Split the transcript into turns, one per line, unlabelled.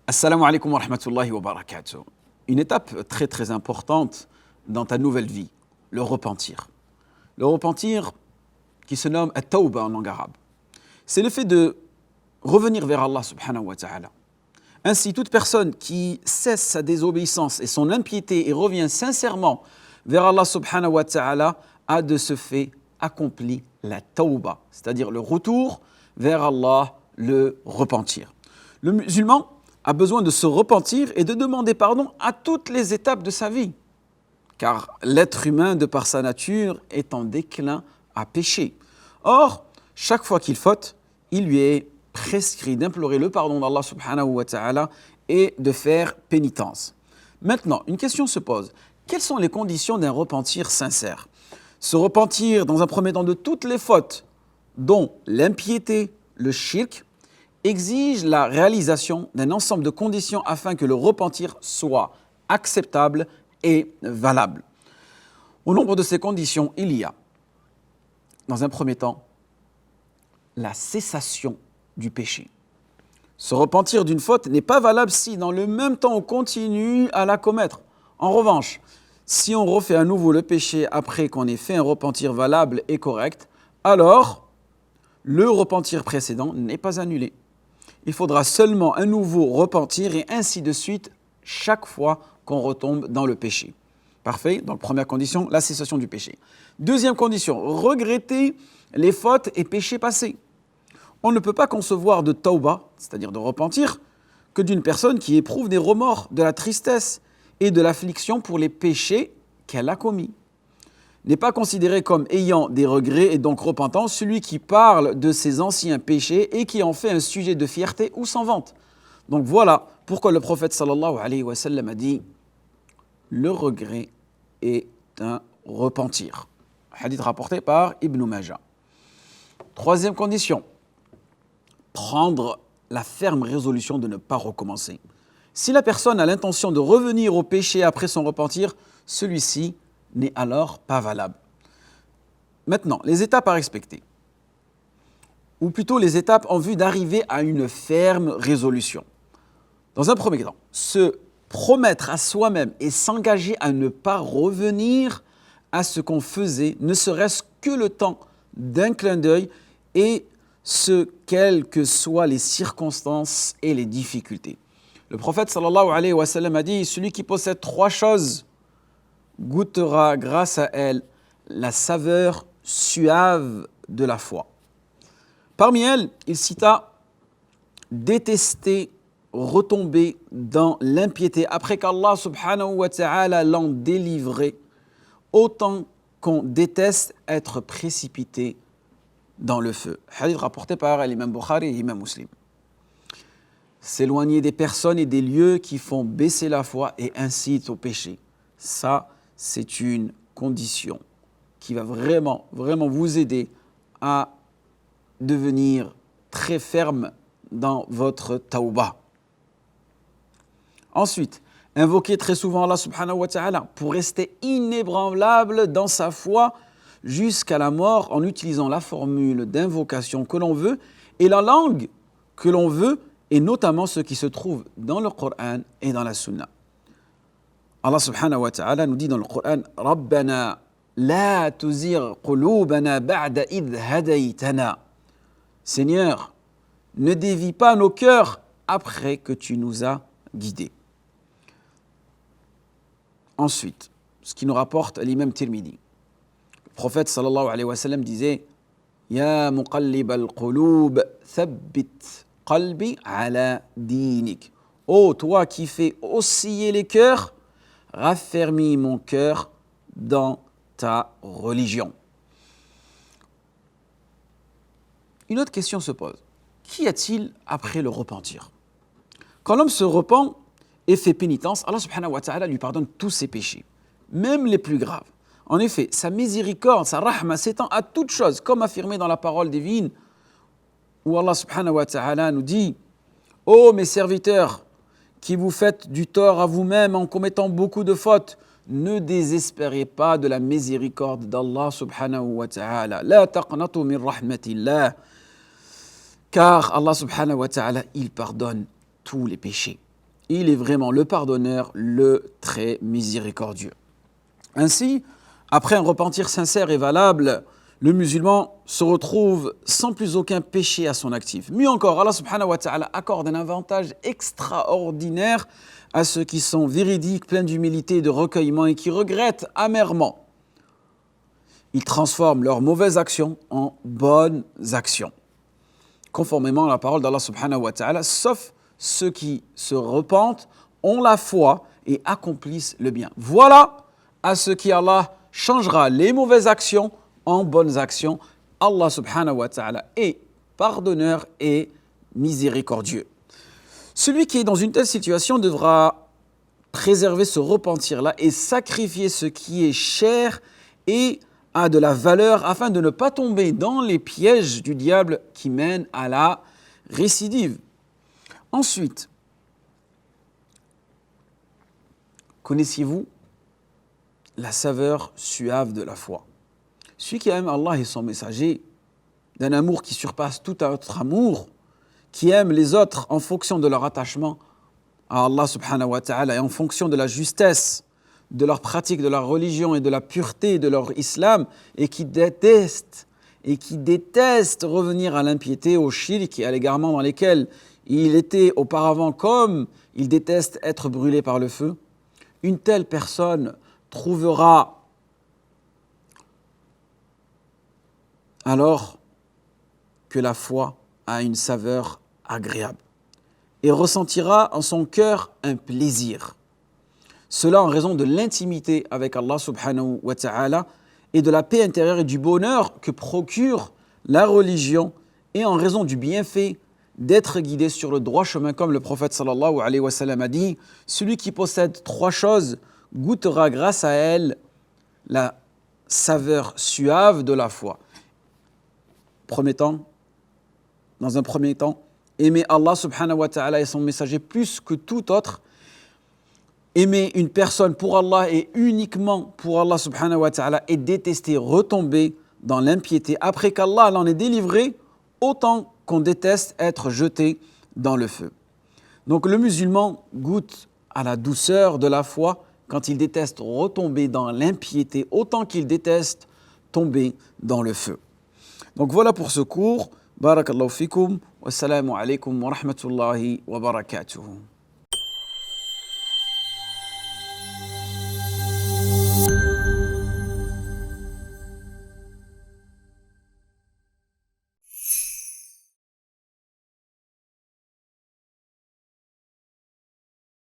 Assalamu alaikum wa rahmatullahi wa barakatuh. Une étape très très importante dans ta nouvelle vie, le repentir. Le repentir qui se nomme at-tawba en langue arabe. C'est le fait de revenir vers Allah subhanahu wa ta'ala. Ainsi, toute personne qui cesse sa désobéissance et son impiété et revient sincèrement vers Allah subhanahu wa ta'ala a de ce fait accompli la tawba, c'est-à-dire le retour vers Allah, le repentir. Le musulman a besoin de se repentir et de demander pardon à toutes les étapes de sa vie. Car l'être humain, de par sa nature, est en déclin à pécher. Or, chaque fois qu'il faute, il lui est prescrit d'implorer le pardon d'Allah subhanahu wa ta'ala et de faire pénitence. Maintenant, une question se pose. Quelles sont les conditions d'un repentir sincère ? Se repentir dans un premier temps de toutes les fautes, dont l'impiété, le shirk, exige la réalisation d'un ensemble de conditions afin que le repentir soit acceptable et valable. Au nombre de ces conditions, il y a, dans un premier temps, la cessation du péché. Se repentir d'une faute n'est pas valable si, dans le même temps, on continue à la commettre. En revanche, si on refait à nouveau le péché après qu'on ait fait un repentir valable et correct, alors le repentir précédent n'est pas annulé. Il faudra seulement un nouveau repentir et ainsi de suite chaque fois qu'on retombe dans le péché. Parfait. Donc, première condition, la cessation du péché. Deuxième condition, regretter les fautes et péchés passés. On ne peut pas concevoir de tawba, c'est-à-dire de repentir, que d'une personne qui éprouve des remords, de la tristesse et de l'affliction pour les péchés qu'elle a commis. N'est pas considéré comme ayant des regrets et donc repentant celui qui parle de ses anciens péchés et qui en fait un sujet de fierté ou s'en vante. Donc voilà pourquoi le prophète sallallahu alayhi wa sallam a dit « Le regret est un repentir ». Hadith rapporté par Ibn Majah. Troisième condition, prendre la ferme résolution de ne pas recommencer. Si la personne a l'intention de revenir au péché après son repentir, celui-ci n'est alors pas valable. Maintenant, les étapes à respecter, ou plutôt les étapes en vue d'arriver à une ferme résolution. Dans un premier temps, se promettre à soi-même et s'engager à ne pas revenir à ce qu'on faisait, ne serait-ce que le temps d'un clin d'œil et ce, quelles que soient les circonstances et les difficultés. Le prophète sallallahu alayhi wa sallam a dit « Celui qui possède trois choses goûtera grâce à elle la saveur suave de la foi. » Parmi elles, il cita « Détester retomber dans l'impiété après qu'Allah subhanahu wa ta'ala l'en délivrait, autant qu'on déteste être précipité dans le feu. » Hadith rapporté par l'imam Bukhari et l'imam Muslim. S'éloigner des personnes et des lieux qui font baisser la foi et incitent au péché. Ça, c'est une condition qui va vraiment vous aider à devenir très ferme dans votre tawba. Ensuite, invoquer très souvent Allah subhanahu wa ta'ala pour rester inébranlable dans sa foi jusqu'à la mort en utilisant la formule d'invocation que l'on veut et la langue que l'on veut et notamment ce qui se trouve dans le Coran et dans la Sunna. Allah subhanahu wa ta'ala nous dit dans le Coran « Rabbana la tuzir qulubana ba'da idh hadaytana » Seigneur, ne dévie pas nos cœurs après que tu nous as guidés. Ensuite, ce qui nous rapporte l'imam Tirmidhi. Le prophète sallallahu alayhi wa sallam disait « Ya muqallib al-qulub thabbit qalbi ala dinik » Ô toi qui fais osciller les cœurs, raffermis mon cœur dans ta religion. Une autre question se pose. Qu'y a-t-il après le repentir ? Quand l'homme se repent et fait pénitence, Allah subhanahu wa ta'ala lui pardonne tous ses péchés, même les plus graves. En effet, sa miséricorde, sa rahma s'étend à toutes choses, comme affirmé dans la parole divine, où Allah subhanahu wa ta'ala nous dit « Ô mes serviteurs, qui vous faites du tort à vous-même en commettant beaucoup de fautes, ne désespérez pas de la miséricorde d'Allah subhanahu wa ta'ala. La taqnatu min rahmatillah. » Car Allah subhanahu wa ta'ala, il pardonne tous les péchés. il est vraiment le pardonneur, le très miséricordieux. Ainsi, après un repentir sincère et valable, le musulman se retrouve sans plus aucun péché à son actif. Mieux encore, Allah subhanahu wa ta'ala accorde un avantage extraordinaire à ceux qui sont véridiques, pleins d'humilité et de recueillement et qui regrettent amèrement. Ils transforment leurs mauvaises actions en bonnes actions, conformément à la parole d'Allah subhanahu wa ta'ala, sauf ceux qui se repentent, ont la foi et accomplissent le bien. Voilà à ce qui Allah changera les mauvaises actions en bonnes actions. Allah subhanahu wa ta'ala est pardonneur et miséricordieux. Celui qui est dans une telle situation devra préserver ce repentir-là et sacrifier ce qui est cher et a de la valeur afin de ne pas tomber dans les pièges du diable qui mènent à la récidive. Ensuite, connaissiez-vous la saveur suave de la foi? Celui qui aime Allah et son messager d'un amour qui surpasse tout autre amour, qui aime les autres en fonction de leur attachement à Allah subhanahu wa ta'ala et en fonction de la justesse de leur pratique, de leur religion et de la pureté de leur islam, et qui déteste revenir à l'impiété, au shirk et à l'égarement dans lesquels il était auparavant, comme il déteste être brûlé par le feu, une telle personne trouvera alors que la foi a une saveur agréable et ressentira en son cœur un plaisir. Cela en raison de l'intimité avec Allah subhanahu wa ta'ala et de la paix intérieure et du bonheur que procure la religion et en raison du bienfait d'être guidé sur le droit chemin, comme le prophète sallallahu alayhi wa sallam a dit: celui qui possède 3 choses goûtera grâce à elles la saveur suave de la foi. Dans un premier temps, aimer Allah subhanahu wa ta'ala et son messager plus que tout autre. Aimer une personne pour Allah et uniquement pour Allah subhanahu wa ta'ala et détester retomber dans l'impiété après qu'Allah l'en ait délivré, autant qu'on déteste être jeté dans le feu. Donc le musulman goûte à la douceur de la foi quand il déteste retomber dans l'impiété, autant qu'il déteste tomber dans le feu. Donc voilà pour ce cours. Barakallahu fikum. Wassalamu alaikum wa rahmatullahi wa barakatuhu.